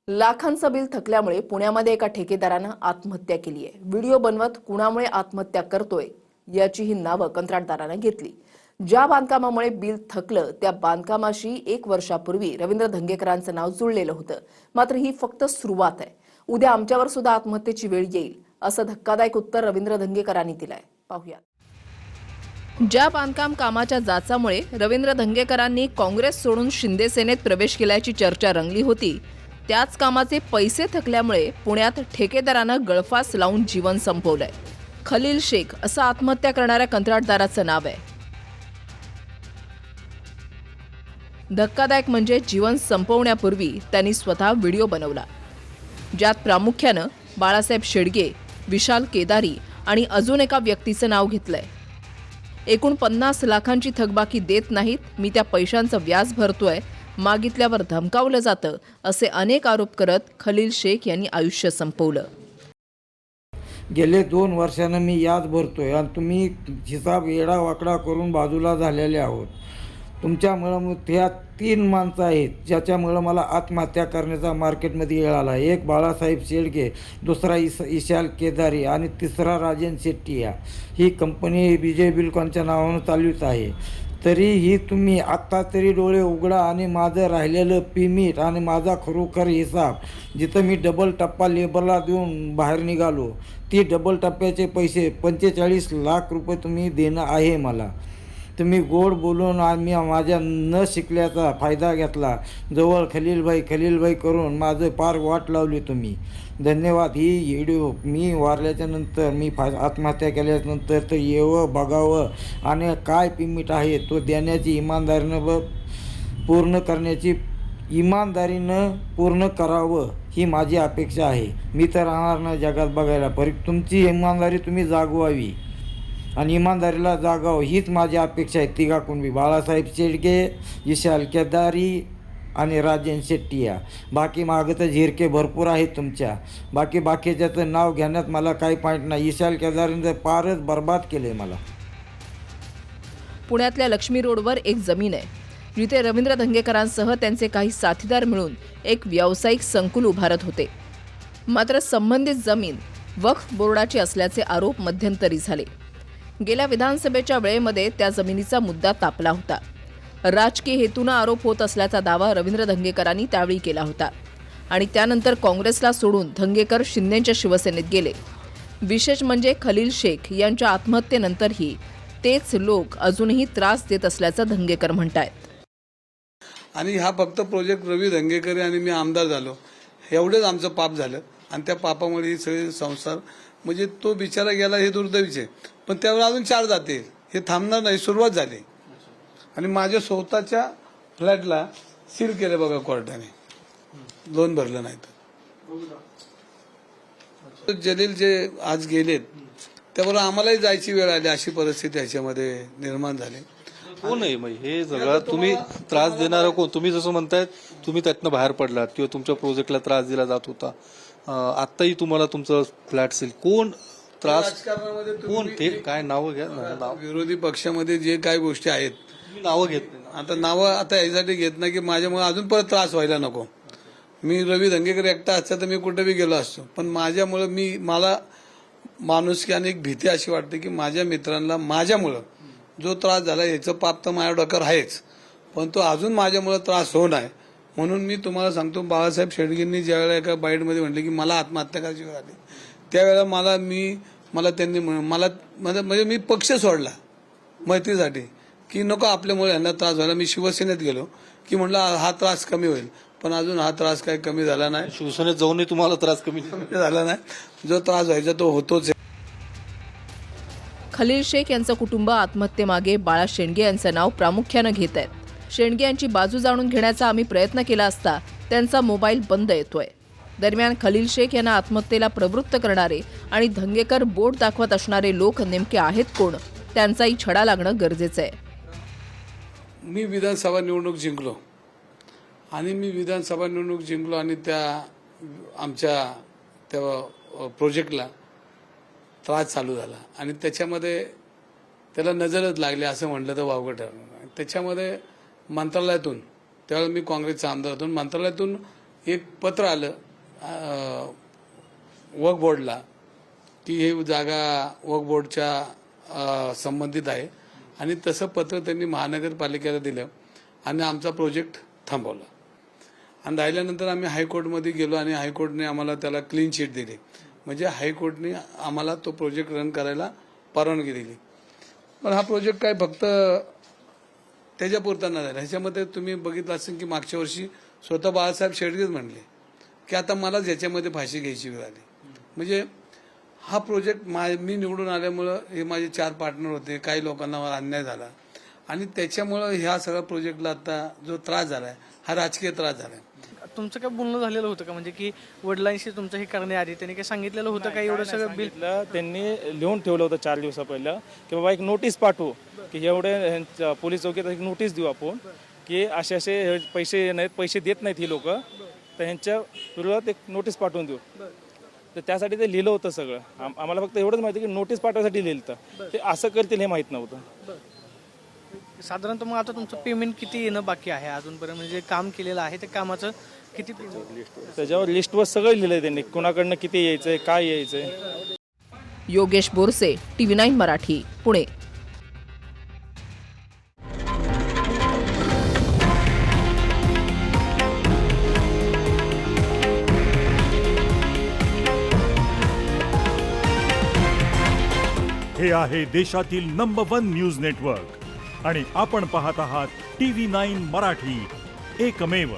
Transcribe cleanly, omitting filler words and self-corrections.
लाखांचं bill थकल्यामुळे पुण्यामध्ये एका ठेकेदारानं आत्महत्या केली आहे। व्हिडिओ बनवत कुणामुळे आत्महत्या करतोय याची ही नावं कंत्राटदारानं घेतली। ज्या बांधकामामुळे बिल थकलं त्या बांधकामाशी 1 वर्षापूर्वी रवींद्र धंगेकरांचं नाव जुळलेलं होतं। मात्र ही फक्त सुरुवात आहे। उद्या आमच्यावर सुद्धा आत्महत्येची वेळ येईल असं धक्कादायक उत्तर रवींद्र धंगेकरांनी दिलंय। पाहूया। ज्या बांधकाम कामाच्या जाचामुळे रवींद्र धंगेकरांनी काँग्रेस सोडून शिंदे सेनेत प्रवेश केल्याची चर्चा रंगली होती, त्याच कामाचे पैसे थकल्यामुळे पुण्यात ठेकेदारानं गळफास लावून जीवन संपवलंय। खलील शेख असं आत्महत्या करणाऱ्या कंत्राटदाराचं नाव आहे। धक्कादायक म्हणजे जीवन संपवण्यापूर्वी त्यांनी स्वतः व्हिडिओ बनवला, ज्यात प्रामुख्यानं बाळासाहेब शेडगे, विशाल केदारी आणि अजून एका व्यक्तीचं नाव घेतलंय। एकूण 50 लाखांची थकबाकी देत नाहीत, मी त्या पैशांचं व्याज भरतोय, मागितल्यावर धमकावलं जातं असे अनेक आरोप करत खलील शेख यांनी आयुष्य संपवलं। गेले 2 वर्षांना मी याद भरतोय आणि तुम्ही हिसाब येडा वाकडा करून बाजूला झालेले आहोत। तुमच्यामुळं ह्या 3 माणसं आहेत ज्याच्यामुळं मला आत्महत्या करण्याचा मार्केटमध्ये वेळ आला। एक बाळासाहेब शेडगे, दुसरा विशाल केदारी आणि तिसरा राजन शेट्टी। ही कंपनी विजय बिल्डकॉनच्या नावानं चालवीत आहे। तरीही तुम्ही आत्ता तरी डोळे उघडा आणि माझं राहिलेलं पेमेंट आणि माझा खरोखर हिसाब, जिथं मी डबल टप्पा लेबरला देऊन बाहेर निघालो, ती डबल टप्प्याचे पैसे 45 लाख रुपये तुम्ही देणं आहे मला। तुम्ही गोड बोलून आम्ही माझ्या न शिकल्याचा फायदा घेतला, जवळ खलीलभाई करून माझं पार वाट लावली तुम्ही। धन्यवाद। ही व्हिडिओ मी वारल्याच्या नंतर, मी आत्महत्या केल्यानंतर तर येवं बघावं आणि काय पेमेंट आहे तो देण्याची इमानदारीनं पूर्ण करावं ही माझी अपेक्षा आहे। मी तर राहणार ना जगात बघायला, पर तुमची इमानदारी तुम्ही जागवावी आणि इमानदारीला जागावं हीच माझी अपेक्षा आहे। तिघा कुणबी बाळासाहेब शेडगे, विशाल केदारी आणि राजन शेट्टी। बाकी मागं तर झिरके भरपूर आहेत तुमच्या। बाकीच्याचं नाव घेण्यात मला काही पॉईंट नाही। विशाल केदारीनं तर पारच बर्बाद केलंय मला। पुण्यातल्या लक्ष्मी रोडवर एक जमीन आहे, जिथे रवींद्र धंगेकरांसह त्यांचे काही साथीदार मिळून एक व्यावसायिक संकुल उभारत होते। मात्र संबंधित जमीन वक्फ बोर्डाची असल्याचे आरोप मध्यंतरी झाले। गेल्या विधानसभेच्या वेळेमध्ये त्या जमिनीचा मुद्दा तापला होता। राजकीय हेतूनं आरोप होत असल्याचा दावा रवींद्र धंगेकरांनी त्यावेळी केला होता आणि त्यानंतर काँग्रेसला सोडून धंगेकर शिंदेच्या शिवसेनेत गेले। विशेष म्हणजे खलील शेख यांच्या आत्महत्येनंतरही तेच लोक अजूनही त्रास देत असल्याचं धंगेकर म्हणतायत। आणि हा फक्त प्रोजेक्ट रवी धंगेकर आणि मी आमदार झालो एवढेच आमचं पाप झालं आणि त्या पापामुळे ही सगळे संसार, म्हणजे तो बिचारा गेला हे दुर्दैवीच आहे, पण त्यावर अजून 4 जाते, हे थांबणार नाही, सुरुवात झाली। आणि माझ्या स्वतःच्या फ्लॅटला सील केलं बघा कोर्टाने, लोन भरलं नाही तर। जलील जे आज गेलेत त्याबरोबर आम्हालाही जायची वेळ आली, अशी परिस्थिती याच्यामध्ये निर्माण झाली। कोण आहे म्हणजे हे सगळं तुम्ही त्रास देणारा कोण? तुम्ही जसं म्हणतायत तुम्ही त्यातनं बाहेर पडलात किंवा तुमच्या प्रोजेक्टला त्रास दिला जात होता, आत्ताही तुम्हाला तुमचं फ्लॅट सील, कोण त्रास, कोण ते काय नावं घ्या ना? विरोधी पक्षामध्ये जे काही गोष्टी आहेत नावं घेत नाही। आता नावं आता यासाठी घेत नाही की माझ्यामुळे अजून परत त्रास व्हायला नको। मी रवी धंगेकर एकटा असता तर मी कुठेही गेलो असतो, पण माझ्यामुळे मला माणुसकी आणि एक भीती अशी वाटते की माझ्या मित्रांना माझ्यामुळं जो त्रास झाला याचं पाप तर माझ्या डोक्यावर आहेच, पण तो अजून माझ्यामुळे त्रास होऊ नये म्हणून मी तुम्हाला सांगतो, बाळासाहेब शेडगेंनी ज्यावेळेला एका बाईटमध्ये म्हटले की मला आत्महत्या करायची वेळ आली, त्यावेळेला त्यांनी म्हणजे मी पक्ष सोडला मैत्रीसाठी की नको आपल्यामुळे यांना त्रास झाला। मी शिवसेनेत गेलो की म्हटलं हा त्रास कमी होईल, पण अजून हा त्रास काही कमी झाला नाही। शिवसेनेत जाऊनही तुम्हाला त्रास कमी झाला नाही, जो त्रास व्हायचा तो होतोच। खलील शेख यांचं कुटुंब आत्महत्येमागे बाळा शेंडगे यांचं नाव प्रामुख्यानं घेत आहेत। शेंडगे यांची बाजू जाणून घेण्याचा आम्ही प्रयत्न केला असता त्यांचा मोबाईल बंद येतोय। दरम्यान खलील शेख यांना आत्महत्येला प्रवृत्त करणारे आणि धंगेकर बोट दाखवत असणारे लोक नेमके आहेत कोण, त्यांचाही छडा लागणं गरजेचं आहे। मी विधानसभा निवडणूक जिंकलो आणि आमच्या त्या प्रोजेक्टला त्रास चालू झाला आणि त्याच्यामध्ये त्याला नजरच लागली असं म्हटलं तर वावगं ठरणार। त्याच्यामध्ये मंत्रालयातून, त्यावेळेला मी काँग्रेसचा आमदार होतो, मंत्रालयातून एक पत्र आलं वक्फ बोर्डला की हे जागा वक्फ बोर्डच्या संबंधित आहे आणि तसं पत्र त्यांनी महानगरपालिकेला दिलं आणि आमचा प्रोजेक्ट थांबवला. आणि राहिल्यानंतर आम्ही हायकोर्टमध्ये गेलो आणि हायकोर्टने आम्हाला त्याला क्लीन चिट दिली. म्हणजे हायकोर्टने आम्हाला तो प्रोजेक्ट रन करायला परवानगी दिली. पण हा प्रोजेक्ट काय फक्त त्याच्यापुरता न झाला. ह्याच्यामध्ये तुम्ही बघितलं असेल की मागच्या वर्षी स्वतः बाळासाहेब शेडगेच म्हणले की आता मलाच याच्यामध्ये फाशी घ्यायची वेळ आली. म्हणजे हा प्रोजेक्ट मी निवडून आल्यामुळं हे माझे 4 पार्टनर होते, काही लोकांना अन्याय झाला आणि त्याच्यामुळं ह्या सगळ्या प्रोजेक्टला आता जो त्रास झालाय हा राजकीय त्रास झालाय. तुमचं काय बोलणं झालेलं होतं का, म्हणजे की वडिलांशी तुमचं हे करण्याआधी त्यांनी काय सांगितलेलं होतं का एवढं सगळं बिल? त्यांनी लिहून ठेवलं होतं 4 दिवसा पहिलं की बाबा एक नोटीस पाठवू की एवढे पोलीस चौकीत एक नोटीस देऊ आपण की असे असे पैसे देत नाहीत ही लोक, तर ह्यांच्या विरोधात एक नोटीस पाठवून देऊ. तर त्यासाठी ते लिहिलं होतं सगळं. आम्हाला फक्त एवढंच माहिती की नोटीस पाठवायसाठी लिहिलं होतं. ते असं करतील हे माहीत नव्हतं. साधारणतः मग आता तुमचं पेमेंट किती येणं बाकी आहे अजूनपर्यंत, म्हणजे काम केलेलं आहे ते कामाचं किती पेमेंट? त्याच्यावर लिस्टवर सगळं लिहिलंय त्यांनी, कुणाकडनं किती यायचंय, काय यायचंय. योगेश बोरसे, TV9 मराठी, पुणे. हे आहे देशातील नंबर 1 न्यूज नेटवर्क आणि आपण पाहत आहात TV9 मराठी, एकमेव.